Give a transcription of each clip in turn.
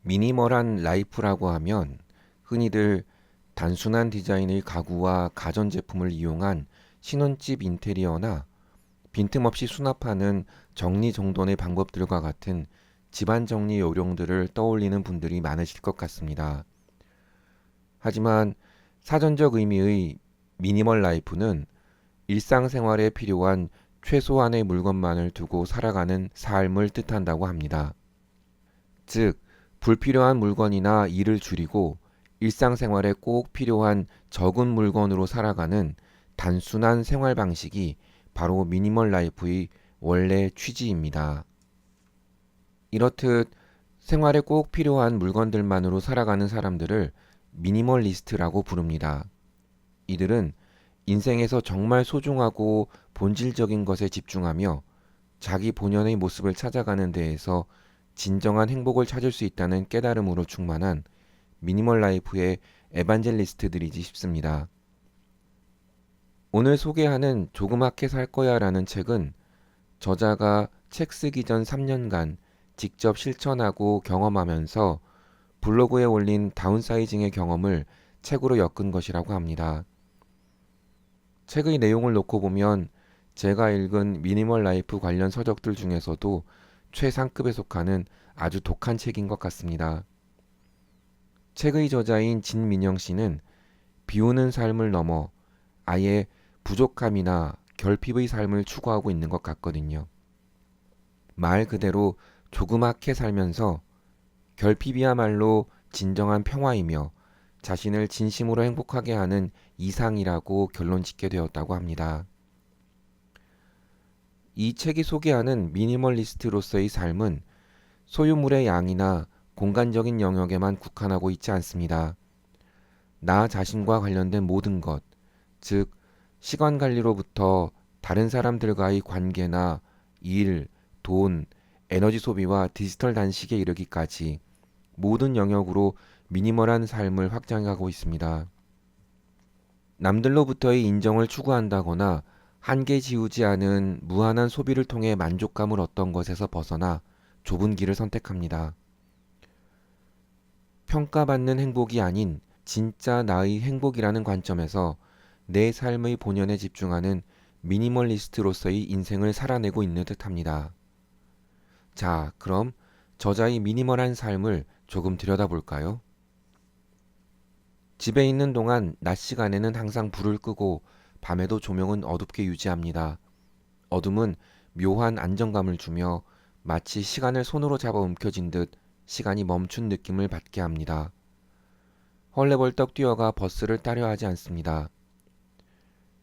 미니멀한 라이프라고 하면 흔히들 단순한 디자인의 가구와 가전제품을 이용한 신혼집 인테리어나 빈틈없이 수납하는 정리정돈의 방법들과 같은 집안 정리 요령들을 떠올리는 분들이 많으실 것 같습니다. 하지만 사전적 의미의 미니멀 라이프는 일상생활에 필요한 최소한의 물건만을 두고 살아가는 삶을 뜻한다고 합니다. 즉, 불필요한 물건이나 일을 줄이고 일상생활에 꼭 필요한 적은 물건으로 살아가는 단순한 생활 방식이 바로 미니멀 라이프의 원래 취지입니다. 이렇듯 생활에 꼭 필요한 물건들만으로 살아가는 사람들을 미니멀리스트라고 부릅니다. 이들은 인생에서 정말 소중하고 본질적인 것에 집중하며 자기 본연의 모습을 찾아가는 데에서 진정한 행복을 찾을 수 있다는 깨달음으로 충만한 미니멀 라이프의 에반젤리스트들이지 싶습니다. 오늘 소개하는 조그맣게 살 거야라는 책은 저자가 책 쓰기 전 3년간 직접 실천하고 경험하면서 블로그에 올린 다운사이징의 경험을 책으로 엮은 것이라고 합니다. 책의 내용을 놓고 보면 제가 읽은 미니멀 라이프 관련 서적들 중에서도 최상급에 속하는 아주 독한 책인 것 같습니다. 책의 저자인 진민영 씨는 비우는 삶을 넘어 아예 부족함이나 결핍의 삶을 추구하고 있는 것 같거든요. 말 그대로 조그맣게 살면서 결핍이야말로 진정한 평화이며 자신을 진심으로 행복하게 하는 이상이라고 결론 짓게 되었다고 합니다. 이 책이 소개하는 미니멀리스트로서의 삶은 소유물의 양이나 공간적인 영역에만 국한하고 있지 않습니다. 나 자신과 관련된 모든 것, 즉, 시간 관리로부터 다른 사람들과의 관계나 일, 돈, 에너지 소비와 디지털 단식에 이르기까지 모든 영역으로 미니멀한 삶을 확장하고 있습니다. 남들로부터의 인정을 추구한다거나 한계 지우지 않은 무한한 소비를 통해 만족감을 얻던 것에서 벗어나 좁은 길을 선택합니다. 평가받는 행복이 아닌 진짜 나의 행복이라는 관점에서 내 삶의 본연에 집중하는 미니멀리스트로서의 인생을 살아내고 있는 듯합니다. 자, 그럼 저자의 미니멀한 삶을 조금 들여다볼까요? 집에 있는 동안 낮 시간에는 항상 불을 끄고 밤에도 조명은 어둡게 유지합니다. 어둠은 묘한 안정감을 주며 마치 시간을 손으로 잡아 움켜쥔 듯 시간이 멈춘 느낌을 받게 합니다. 헐레벌떡 뛰어가 버스를 타려 하지 않습니다.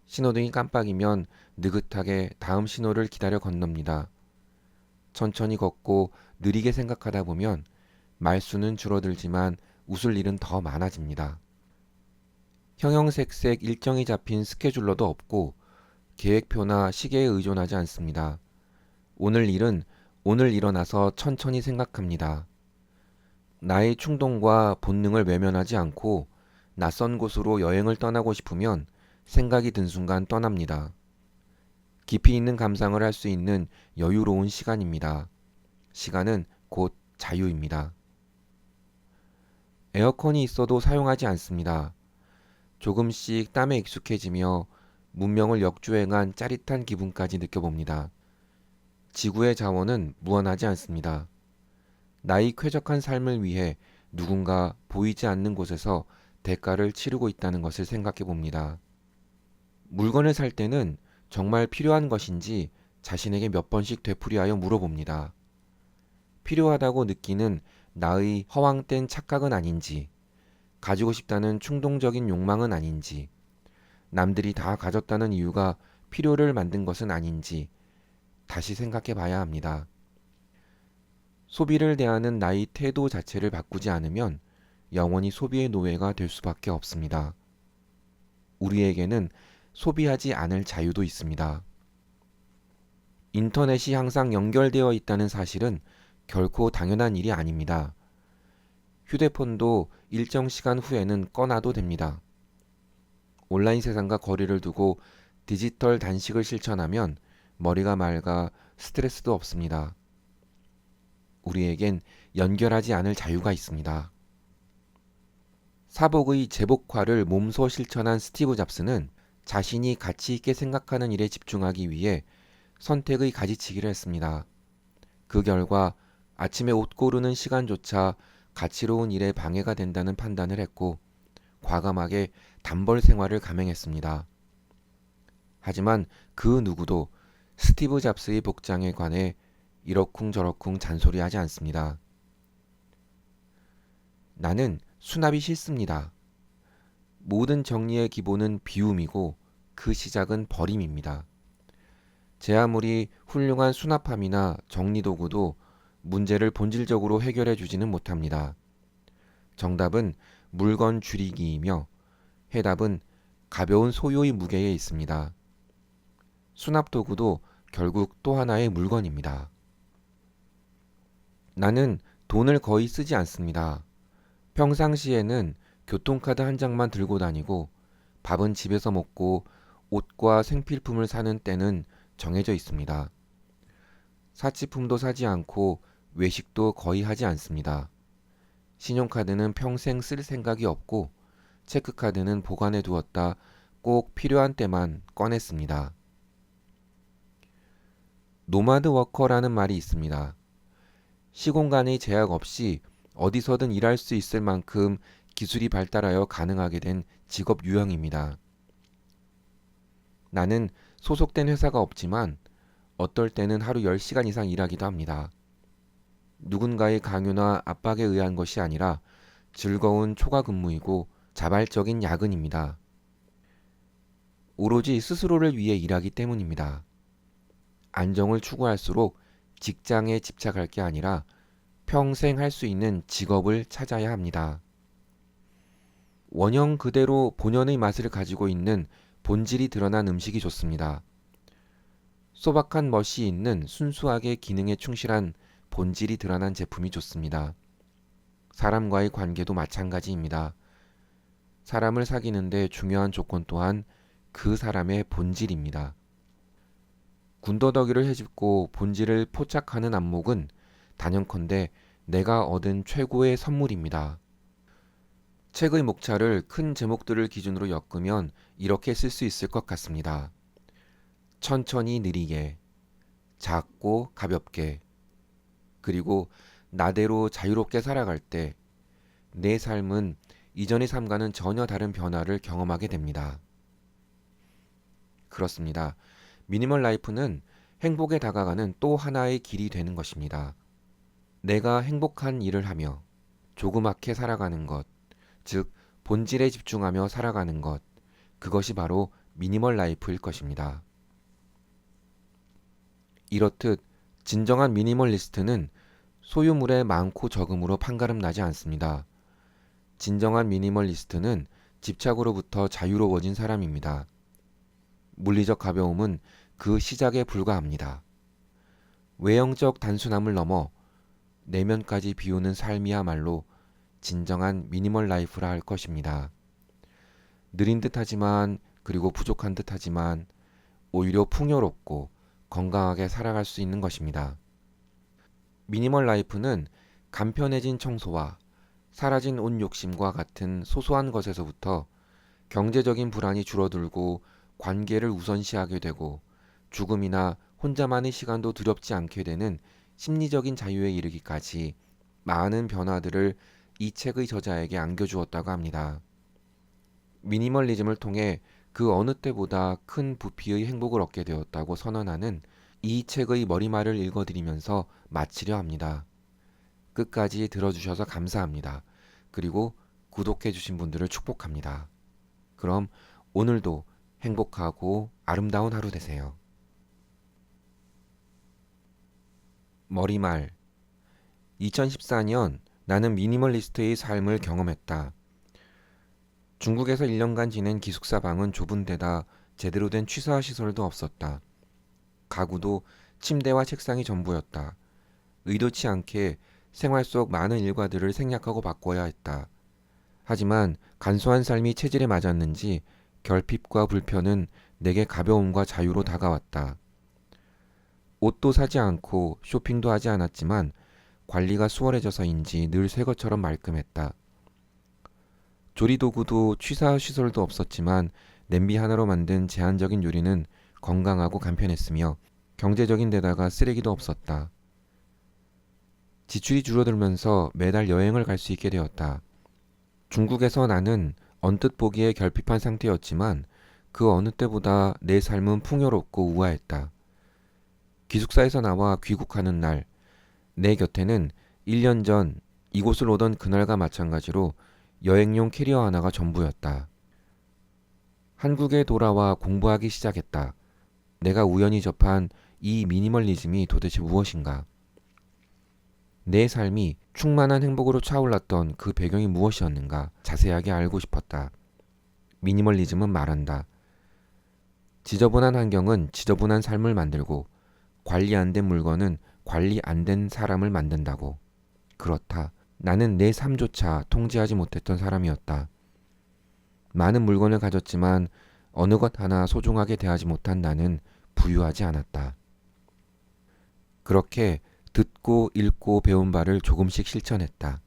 신호등이 깜빡이면 느긋하게 다음 신호를 기다려 건넙니다. 천천히 걷고 느리게 생각하다 보면 말수는 줄어들지만 웃을 일은 더 많아집니다. 형형색색 일정이 잡힌 스케줄러도 없고 계획표나 시계에 의존하지 않습니다. 오늘 일은 오늘 일어나서 천천히 생각합니다. 나의 충동과 본능을 외면하지 않고 낯선 곳으로 여행을 떠나고 싶으면 생각이 든 순간 떠납니다. 깊이 있는 감상을 할 수 있는 여유로운 시간입니다. 시간은 곧 자유입니다. 에어컨이 있어도 사용하지 않습니다. 조금씩 땀에 익숙해지며 문명을 역주행한 짜릿한 기분까지 느껴봅니다. 지구의 자원은 무한하지 않습니다. 나의 쾌적한 삶을 위해 누군가 보이지 않는 곳에서 대가를 치르고 있다는 것을 생각해 봅니다. 물건을 살 때는 정말 필요한 것인지 자신에게 몇 번씩 되풀이하여 물어봅니다. 필요하다고 느끼는 나의 허황된 착각은 아닌지, 가지고 싶다는 충동적인 욕망은 아닌지, 남들이 다 가졌다는 이유가 필요를 만든 것은 아닌지 다시 생각해 봐야 합니다. 소비를 대하는 나의 태도 자체를 바꾸지 않으면 영원히 소비의 노예가 될 수밖에 없습니다. 우리에게는 소비하지 않을 자유도 있습니다. 인터넷이 항상 연결되어 있다는 사실은 결코 당연한 일이 아닙니다. 휴대폰도 일정 시간 후에는 꺼놔도 됩니다. 온라인 세상과 거리를 두고 디지털 단식을 실천하면 머리가 맑아 스트레스도 없습니다. 우리에겐 연결하지 않을 자유가 있습니다. 사복의 제복화를 몸소 실천한 스티브 잡스는 자신이 가치 있게 생각하는 일에 집중하기 위해 선택의 가지치기를 했습니다. 그 결과 아침에 옷 고르는 시간조차 가치로운 일에 방해가 된다는 판단을 했고 과감하게 단벌 생활을 감행했습니다. 하지만 그 누구도 스티브 잡스의 복장에 관해 이러쿵저러쿵 잔소리하지 않습니다. 나는 수납이 싫습니다. 모든 정리의 기본은 비움이고 그 시작은 버림입니다. 제 아무리 훌륭한 수납함이나 정리도구도 문제를 본질적으로 해결해 주지는 못합니다. 정답은 물건 줄이기이며 해답은 가벼운 소요의 무게에 있습니다. 수납도구도 결국 또 하나의 물건입니다. 나는 돈을 거의 쓰지 않습니다. 평상시에는 교통카드 한 장만 들고 다니고 밥은 집에서 먹고 옷과 생필품을 사는 때는 정해져 있습니다. 사치품도 사지 않고 외식도 거의 하지 않습니다. 신용카드는 평생 쓸 생각이 없고 체크카드는 보관해 두었다 꼭 필요한 때만 꺼냈습니다. 노마드 워커라는 말이 있습니다. 시공간의 제약 없이 어디서든 일할 수 있을 만큼 기술이 발달하여 가능하게 된 직업 유형입니다. 나는 소속된 회사가 없지만 어떨 때는 하루 10시간 이상 일하기도 합니다. 누군가의 강요나 압박에 의한 것이 아니라 즐거운 초과 근무이고 자발적인 야근입니다. 오로지 스스로를 위해 일하기 때문입니다. 안정을 추구할수록 직장에 집착할 게 아니라 평생 할 수 있는 직업을 찾아야 합니다. 원형 그대로 본연의 맛을 가지고 있는 본질이 드러난 음식이 좋습니다. 소박한 멋이 있는 순수하게 기능에 충실한 본질이 드러난 제품이 좋습니다. 사람과의 관계도 마찬가지입니다. 사람을 사귀는데 중요한 조건 또한 그 사람의 본질입니다. 군더더기를 헤집고 본질을 포착하는 안목은 단연컨대 내가 얻은 최고의 선물입니다. 책의 목차를 큰 제목들을 기준으로 엮으면 이렇게 쓸 수 있을 것 같습니다. 천천히 느리게, 작고 가볍게, 그리고 나대로 자유롭게 살아갈 때 내 삶은 이전의 삶과는 전혀 다른 변화를 경험하게 됩니다. 그렇습니다. 미니멀 라이프는 행복에 다가가는 또 하나의 길이 되는 것입니다. 내가 행복한 일을 하며 조그맣게 살아가는 것, 즉 본질에 집중하며 살아가는 것, 그것이 바로 미니멀 라이프일 것입니다. 이렇듯 진정한 미니멀리스트는 소유물의 많고 적음으로 판가름 나지 않습니다. 진정한 미니멀리스트는 집착으로부터 자유로워진 사람입니다. 물리적 가벼움은 그 시작에 불과합니다. 외형적 단순함을 넘어 내면까지 비우는 삶이야말로 진정한 미니멀 라이프라 할 것입니다. 느린 듯하지만 그리고 부족한 듯하지만 오히려 풍요롭고 건강하게 살아갈 수 있는 것입니다. 미니멀 라이프는 간편해진 청소와 사라진 옷 욕심과 같은 소소한 것에서부터 경제적인 불안이 줄어들고 관계를 우선시하게 되고 죽음이나 혼자만의 시간도 두렵지 않게 되는 심리적인 자유에 이르기까지 많은 변화들을 이 책의 저자에게 안겨주었다고 합니다. 미니멀리즘을 통해 그 어느 때보다 큰 부피의 행복을 얻게 되었다고 선언하는 이 책의 머리말을 읽어드리면서 마치려 합니다. 끝까지 들어주셔서 감사합니다. 그리고 구독해주신 분들을 축복합니다. 그럼 오늘도 행복하고 아름다운 하루 되세요. 머리말 2014년 나는 미니멀리스트의 삶을 경험했다. 중국에서 1년간 지낸 기숙사 방은 좁은 데다 제대로 된 취사 시설도 없었다. 가구도 침대와 책상이 전부였다. 의도치 않게 생활 속 많은 일과들을 생략하고 바꿔야 했다. 하지만 간소한 삶이 체질에 맞았는지 결핍과 불편은 내게 가벼움과 자유로 다가왔다. 옷도 사지 않고 쇼핑도 하지 않았지만 관리가 수월해져서인지 늘 새 것처럼 말끔했다. 조리도구도 취사시설도 없었지만 냄비 하나로 만든 제한적인 요리는 건강하고 간편했으며 경제적인 데다가 쓰레기도 없었다. 지출이 줄어들면서 매달 여행을 갈 수 있게 되었다. 중국에서 나는 언뜻 보기에 결핍한 상태였지만 그 어느 때보다 내 삶은 풍요롭고 우아했다. 기숙사에서 나와 귀국하는 날, 내 곁에는 1년 전 이곳을 오던 그날과 마찬가지로 여행용 캐리어 하나가 전부였다. 한국에 돌아와 공부하기 시작했다. 내가 우연히 접한 이 미니멀리즘이 도대체 무엇인가? 내 삶이 충만한 행복으로 차올랐던 그 배경이 무엇이었는가 자세하게 알고 싶었다. 미니멀리즘은 말한다. 지저분한 환경은 지저분한 삶을 만들고 관리 안 된 물건은 관리 안 된 사람을 만든다고. 그렇다. 나는 내 삶조차 통제하지 못했던 사람이었다. 많은 물건을 가졌지만 어느 것 하나 소중하게 대하지 못한 나는 부유하지 않았다. 그렇게 듣고 읽고 배운 바를 조금씩 실천했다.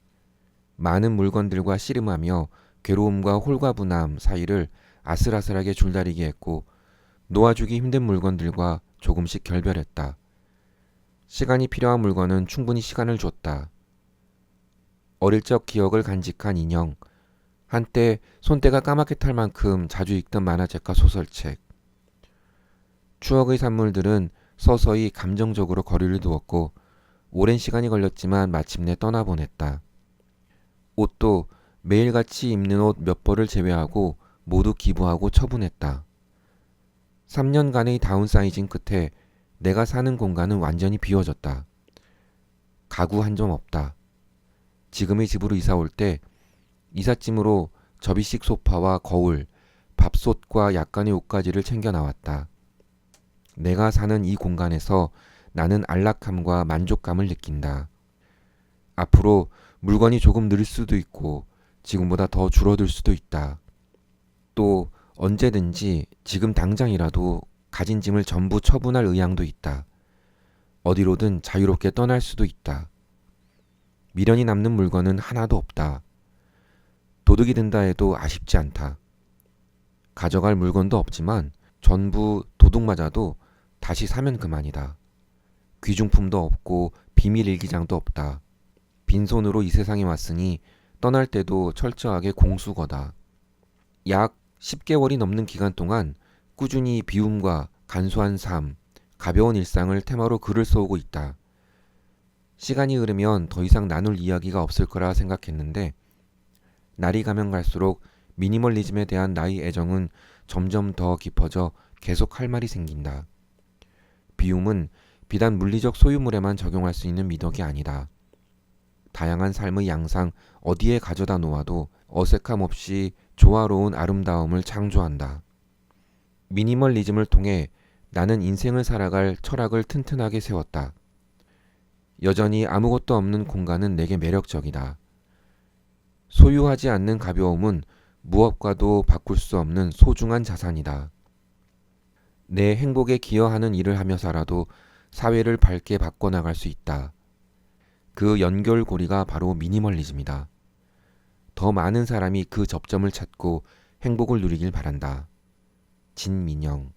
많은 물건들과 씨름하며 괴로움과 홀가분함 사이를 아슬아슬하게 줄다리기 했고 놓아주기 힘든 물건들과 조금씩 결별했다. 시간이 필요한 물건은 충분히 시간을 줬다. 어릴 적 기억을 간직한 인형, 한때 손때가 까맣게 탈 만큼 자주 읽던 만화책과 소설책. 추억의 산물들은 서서히 감정적으로 거리를 두었고 오랜 시간이 걸렸지만 마침내 떠나보냈다. 옷도 매일같이 입는 옷 몇 벌을 제외하고 모두 기부하고 처분했다. 3년간의 다운사이징 끝에 내가 사는 공간은 완전히 비워졌다. 가구 한 점 없다. 지금의 집으로 이사 올 때 이삿짐으로 접이식 소파와 거울, 밥솥과 약간의 옷가지를 챙겨 나왔다. 내가 사는 이 공간에서 나는 안락함과 만족감을 느낀다. 앞으로 물건이 조금 늘 수도 있고 지금보다 더 줄어들 수도 있다. 또 언제든지 지금 당장이라도 가진 짐을 전부 처분할 의향도 있다. 어디로든 자유롭게 떠날 수도 있다. 미련이 남는 물건은 하나도 없다. 도둑이 든다 해도 아쉽지 않다. 가져갈 물건도 없지만 전부 도둑 맞아도 다시 사면 그만이다. 귀중품도 없고 비밀 일기장도 없다. 빈손으로 이 세상에 왔으니 떠날 때도 철저하게 공수거다. 약 10개월이 넘는 기간 동안 꾸준히 비움과 간소한 삶, 가벼운 일상을 테마로 글을 써오고 있다. 시간이 흐르면 더 이상 나눌 이야기가 없을 거라 생각했는데 날이 가면 갈수록 미니멀리즘에 대한 나의 애정은 점점 더 깊어져 계속 할 말이 생긴다. 비움은 비단 물리적 소유물에만 적용할 수 있는 미덕이 아니다. 다양한 삶의 양상 어디에 가져다 놓아도 어색함 없이 조화로운 아름다움을 창조한다. 미니멀리즘을 통해 나는 인생을 살아갈 철학을 튼튼하게 세웠다. 여전히 아무것도 없는 공간은 내게 매력적이다. 소유하지 않는 가벼움은 무엇과도 바꿀 수 없는 소중한 자산이다. 내 행복에 기여하는 일을 하며 살아도 사회를 밝게 바꿔나갈 수 있다. 그 연결고리가 바로 미니멀리즘이다. 더 많은 사람이 그 접점을 찾고 행복을 누리길 바란다. 진민영